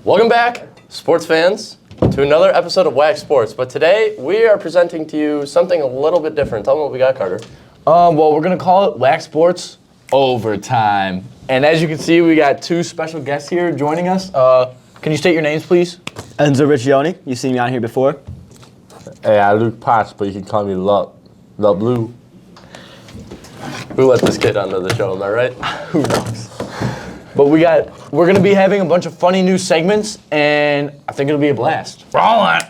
Welcome back, sports fans, to another episode of WACS Sports. But today, we are presenting to you something a little bit different. Tell them what we got, Carter. Well, we're going to call it WACS Sports Overtime. And as you can see, we got two special guests here joining us. Can you state your names, please? Enzo Riccioni. You've seen me on here before. Hey, I'm Luke Potts, but you can call me Lup Blue. Who let this kid onto the show, am I right? Who knows? But we're going to be having a bunch of funny new segments, and I think it'll be a blast. Roll on!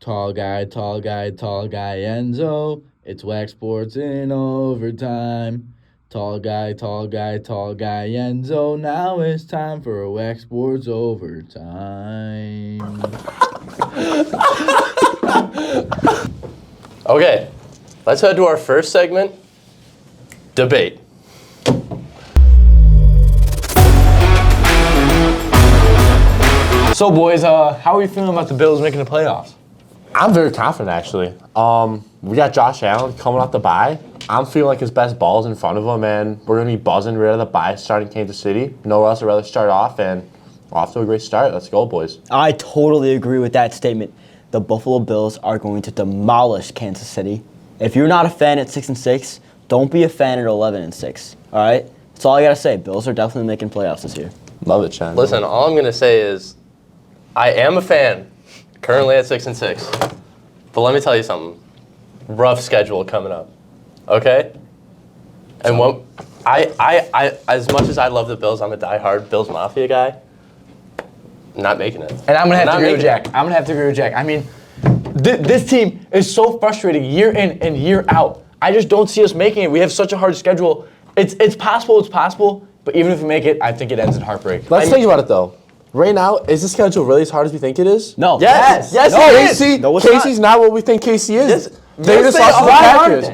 Tall guy, Enzo. It's WACS Sports in overtime. Tall guy, Enzo. Now it's time for a WACS Sports overtime. Okay, let's head to our first segment, debate. So, boys, how are you feeling about the Bills making the playoffs? I'm very confident, actually. We got Josh Allen coming off the bye. I'm feeling like his best ball's in front of him, and we're going to be buzzing right out of the bye, starting Kansas City. Nowhere else I'd rather start off, and we're off to a great start. Let's go, boys. I totally agree with that statement. The Buffalo Bills are going to demolish Kansas City. If you're not a fan at 6-6, don't be a fan at 11-6. All right? That's all I got to say. Bills are definitely making playoffs this year. Love it, Chen. Listen, all I'm going to say is I am a fan, currently at 6-6. But let me tell you something. Rough schedule coming up. Okay? And what I as much as I love the Bills, I'm a diehard Bills Mafia guy. Not making it. And I'm going to have to agree with Jack. I mean, this team is so frustrating year in and year out. I just don't see us making it. We have such a hard schedule. It's possible, but even if we make it, I think it ends in heartbreak. Let's think about it, though. Right now, is the schedule really as hard as we think it is? No. Yes, no, it is. No, it's Casey's not what we think Casey is. Yes. They Yes, just they lost to the are. Packers.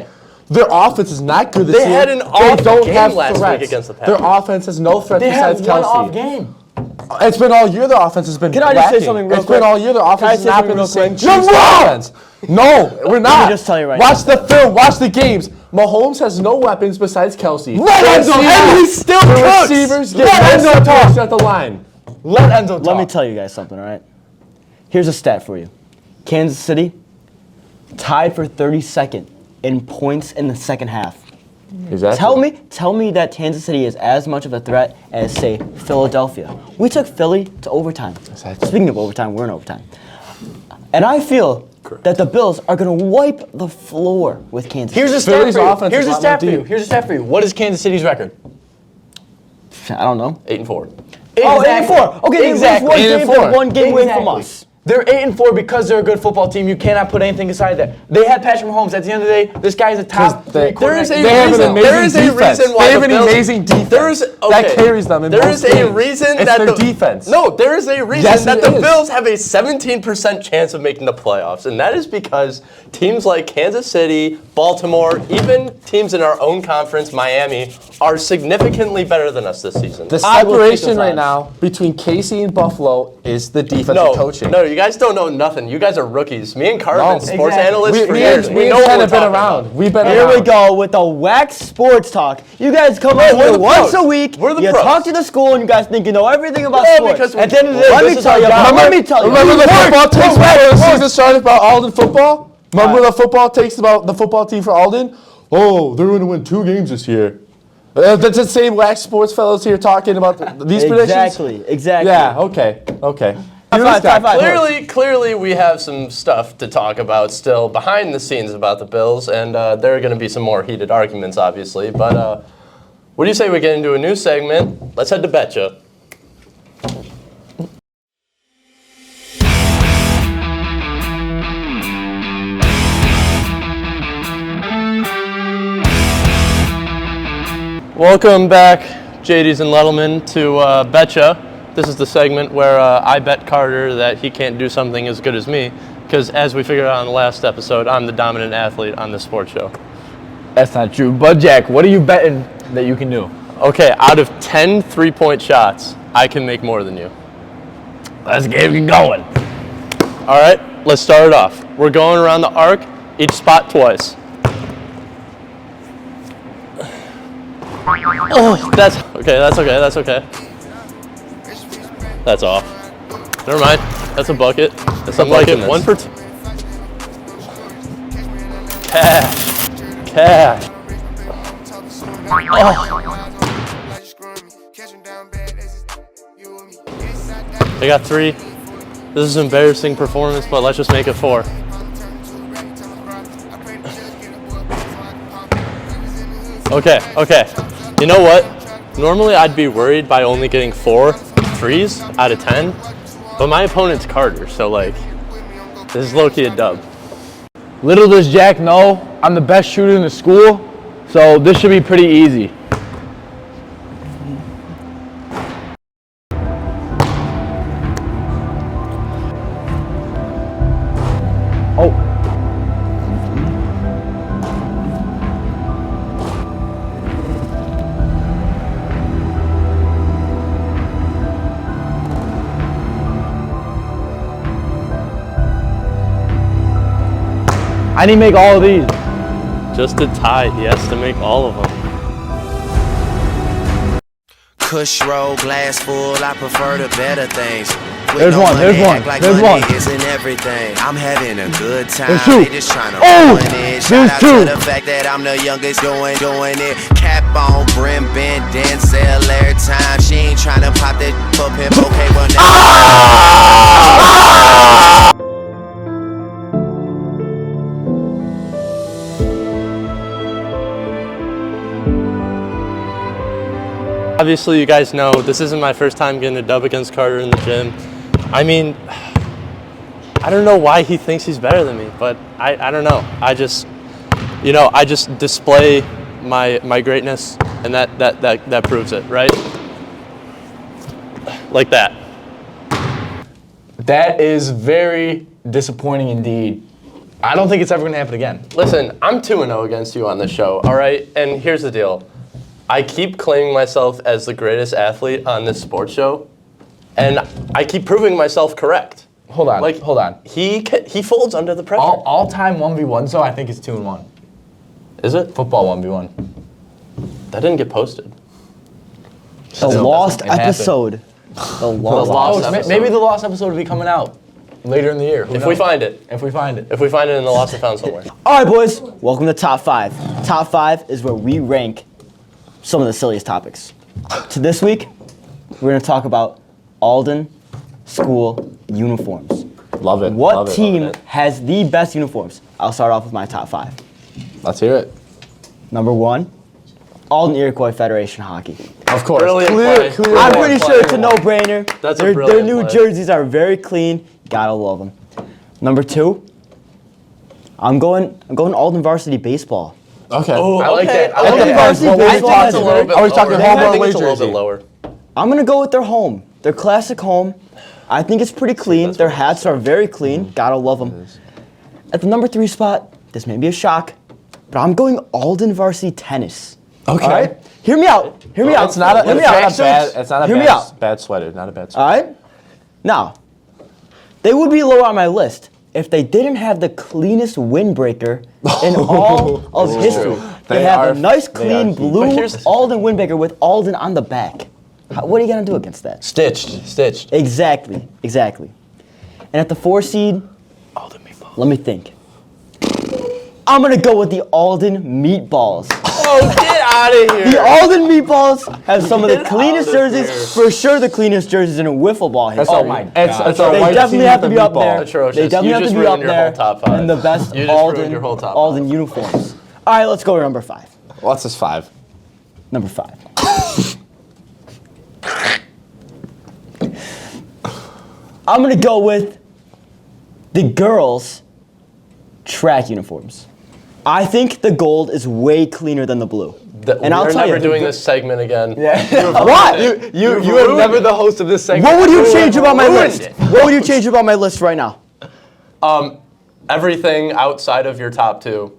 Their offense is not good this year. They had an off game last week against the Packers. Their offense has no threat They besides have one Kelsey. off game. It's been all year their offense has been Can I just say lacking. something real It's quick? been all year their Can I offense has say not something been the real same quick? Chiefs offense. No, we're not. me just tell you right Watch the film. Watch the games. Mahomes has no weapons besides Kelsey. Let Enzo talk. And he still cooks. The receivers get Let no Enzo touch talk. at the line. Let Enzo talk. Let me tell you guys something, all right? Here's a stat for you. Kansas City tied for 32nd in points in the second half. Exactly. Tell me that Kansas City is as much of a threat as, say, Philadelphia. We took Philly to overtime. Exactly. Speaking of overtime, we're in overtime. And I feel that the Bills are going to wipe the floor with Kansas City. Here's a stat Philly's for you. offense is a lot more deep. Here's a stat for you. What is Kansas City's record? I don't know. 8-4. Oh, 8-4. Okay, Exactly. they're one game away from Exactly. us. They're 8-4 because they're a good football team. You cannot put anything aside that. They had Patrick Mahomes. At the end of the day, this guy is a top three quarterback. They have an amazing defense. Reason why They have the an Bills- amazing defense okay. that carries them in There most is a games. reason It's that their the defense. No, there is a reason Yes, that it the is. Bills have a 17% chance of making the playoffs, and that is because teams like Kansas City, Baltimore, even teams in our own conference, Miami, are significantly better than us this season. The I will take separation those right odds. now between Casey and Buffalo is the defensive No, coaching. no, you guys don't know nothing. You guys are rookies. Me and Carter have been sports exactly. analysts for we years. and We know what Ken we're have been talking around. about. We've been Here around. we go with the WACS Sports Talk. You guys come out we're here the once pros. a week. We're the you pros. talk to the school and you guys think you know everything about Yeah, sports. because At the end of the day, let this me is tell our you. job. Let me tell you. Remember the football takes before the Sports. season started about Alden football? Remember the football takes about the football team for Alden? Oh, they're going to win 2 games this year. That's the same WACS sports fellows here talking about these predictions? Exactly. Yeah, okay. High five. Clearly, we have some stuff to talk about still behind the scenes about the Bills, and there are going to be some more heated arguments, obviously. But what do you say we get into a new segment? Let's head to Betcha. Welcome back, JDs and Lettleman, to Betcha. This is the segment where I bet Carter that he can't do something as good as me, because as we figured out in the last episode, I'm the dominant athlete on this sports show. That's not true. But Jack, what are you betting that you can do? Okay, out of 10 3-point shots, I can make more than you. Let's get it going. All right, let's start it off. We're going around the arc, each spot twice. Oh, that's okay. That's off. Never mind. That's a bucket. That's a I'm like bucket. it. 1 for 2. Cash. Cash. They got 3. This is an embarrassing performance, but let's just make it 4. Okay. You know what? Normally I'd be worried by only getting 4 threes out of 10, but my opponent's Carter, so like, this is low-key a dub. Little does Jack know, I'm the best shooter in the school, so this should be pretty easy. Oh. I need to make all of these. Just to tie, he has to make all of them. Kush roll, glass full, I prefer the better things. There's one, there's one, there's one. Isn't everything. I'm having a good time. There's 2. They just trying to Oh, ruin it. Shout there's out 2. to the fact that I'm the youngest doing it. Cap on, brim bend, then sell every time. She ain't trying to pop that for pimp. Okay, well now. Obviously, you guys know this isn't my first time getting a dub against Carter in the gym. I mean, I don't know why he thinks he's better than me, but I don't know. I just display my greatness, and that proves it, right? Like that. That is very disappointing indeed. I don't think it's ever going to happen again. Listen, I'm 2-0 against you on this show, all right? And here's the deal. I keep claiming myself as the greatest athlete on this sports show, and I keep proving myself correct. Hold on, hold on. He folds under the pressure. All-time 1v1, so I think it's 2-1. Is it? Football 1v1. That didn't get posted. The lost it happened. episode. The lost lost Oh, episode. maybe the lost episode will be coming out later in the year. Who If we knows? find it. If we find it. If we find it in the lost and found somewhere. All right, boys. Welcome to Top 5. Top 5 is where we rank some of the silliest topics. So this week, we're going to talk about Alden school uniforms. Love it. What love it, team love it. has the best uniforms? I'll start off with my top 5. Let's hear it. Number 1, Alden Iroquois Federation Hockey. Of course. Brilliant play. I'm pretty sure it's a no-brainer. That's a Their brilliant new play. jerseys are very clean. Gotta love them. Number 2, I'm going Alden varsity baseball. Okay. I like that. I like like that. that. Varsity I baseball think has it's a a little very- bit Are we lower. talking home I or think away it's a little jersey? bit lower. I'm gonna go with their home. Their classic home. I think it's pretty clean. that's Their what hats are very clean. Gotta love them. At the number 3 spot, this may be a shock, but I'm going Alden varsity tennis. Okay. All right? Hear me out. Hear me out. It's not a, Hear me it's out. not a bad. It's not a Hear me bad, out. bad sweater. Not a bad All sweater. right? Now, they would be lower on my list if they didn't have the cleanest windbreaker in all of history. They They have are- a nice, they are clean huge. blue But here's- Alden windbreaker with Alden on the back. What are you going to do against that? Stitched. Exactly. And at the 4 seed, Alden meatball. let me think. I'm going to go with the Alden meatballs. Oh, get out of here. The Alden meatballs have some of the Get cleanest out of jerseys, here. for sure the cleanest jerseys in wiffle ball history. Oh my It's God. a They white definitely tee have with to a be up meatball. there. Atrocious. They definitely You have to just be ruined up your there. whole top 5. And the best You just ruined Alden, your whole top 5. Alden uniforms. All right, let's go to number 5. What's this 5? Number 5. I'm gonna go with the girls' track uniforms. I think the gold is way cleaner than the blue. And I'll We're tell never you, doing this segment again. What? You are never the host of this segment. What would you change about my ruined list? it. What would you change about my list right now? Everything outside of your top 2.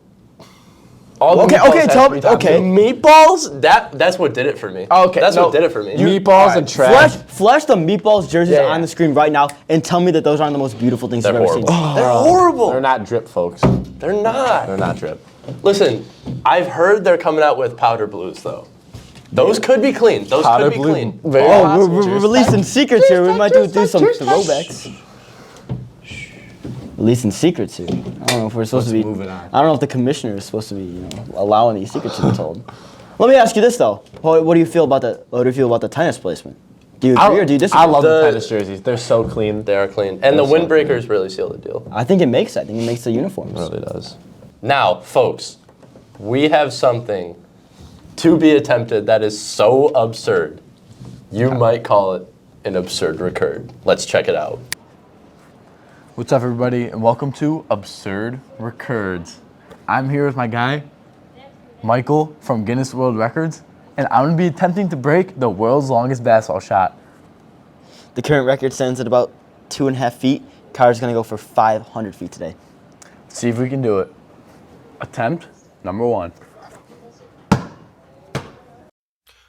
Okay, tell me. Okay. Meatballs? That's what did it for me. Okay, That's no. what did it for me. Meatballs and trash. Flash the meatballs jerseys Yeah, yeah. on the screen right now and tell me that those aren't the most beautiful things They're you've ever horrible. seen. They're horrible. They're not drip, folks. They're not. They're not drip. Listen, I've heard they're coming out with powder blues though. Those could be clean. Those Powder could be blue. clean. Very Oh, possible. we're releasing secrets here. We might do some throwbacks. Releasing secrets here. I don't know if we're supposed to be. move it on. I don't know if the commissioner is supposed to be, allowing these secrets to be told. Let me ask you this though. What do you feel about the? What do you feel about the tennis placement? Do you agree or do you disagree? I love the The- tennis jerseys. They're so clean. They are clean. And the Those are windbreakers really seal the deal. I think it makes. I think it makes the uniforms. It really does. Now, folks, we have something to be attempted that is so absurd. You might call it an absurd recurd. Let's check it out. What's up, everybody, and welcome to Absurd Recurds. I'm here with my guy, Michael from Guinness World Records, and I'm going to be attempting to break the world's longest basketball shot. The current record stands at about 2.5 feet. Carter's gonna go for 500 feet today. See if we can do it. Attempt number 1.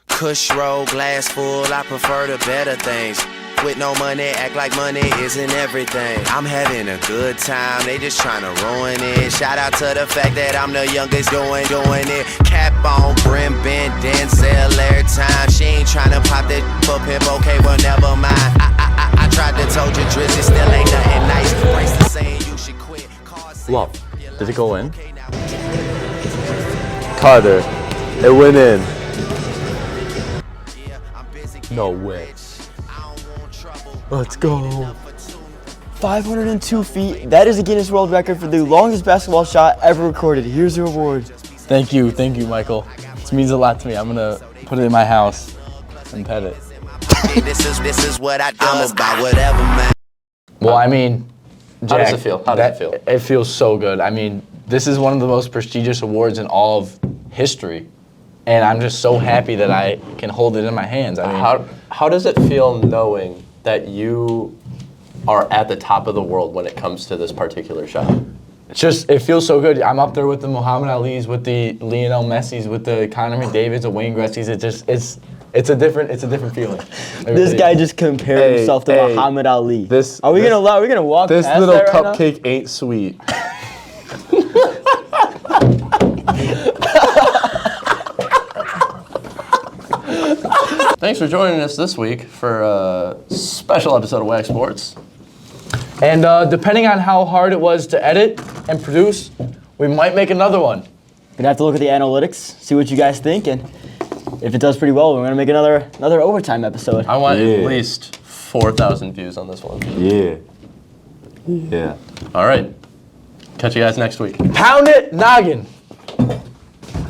Kush roll, glass full, I prefer the better things. With no money, act like money isn't everything. I'm having a good time, they just trying to ruin it. Shout out to the fact that I'm the youngest doing it. Cap on, brim bent, Denzel every time. She ain't trying to pop that for pimp, okay, well never mind. I tried to told you, Drizzy still ain't nothing nice. Bryce the saying you should quit. Love. Did it go in? Carter, it went in. No way. Let's go. 502 feet. That is a Guinness World Record for the longest basketball shot ever recorded. Here's your award. Thank you, Michael. This means a lot to me. I'm gonna put it in my house and pet it. This is what I do. I'm about whatever, man. Well, I mean, How does Jack, it feel? How does it feel? It feels so good. I mean, this is one of the most prestigious awards in all of history, and I'm just so happy that I can hold it in my hands. I mean, How does it feel knowing that you are at the top of the world when it comes to this particular shot? it feels so good. I'm up there with the Muhammad Ali's, with the Lionel Messi's, with the Conor McDavid's, the Wayne Gretzky's. It's a different feeling. This guy just compared himself to Muhammad Ali. Are we gonna walk This past little that right now? cupcake ain't sweet. Thanks for joining us this week for a special episode of WACS Sports. And depending on how hard it was to edit and produce, we might make another one. Gonna have to look at the analytics, see what you guys think, and if it does pretty well, we're gonna make another overtime episode. I want Yeah. at least 4,000 views on this one. Yeah. Yeah. All right. Catch you guys next week. Pound it, noggin.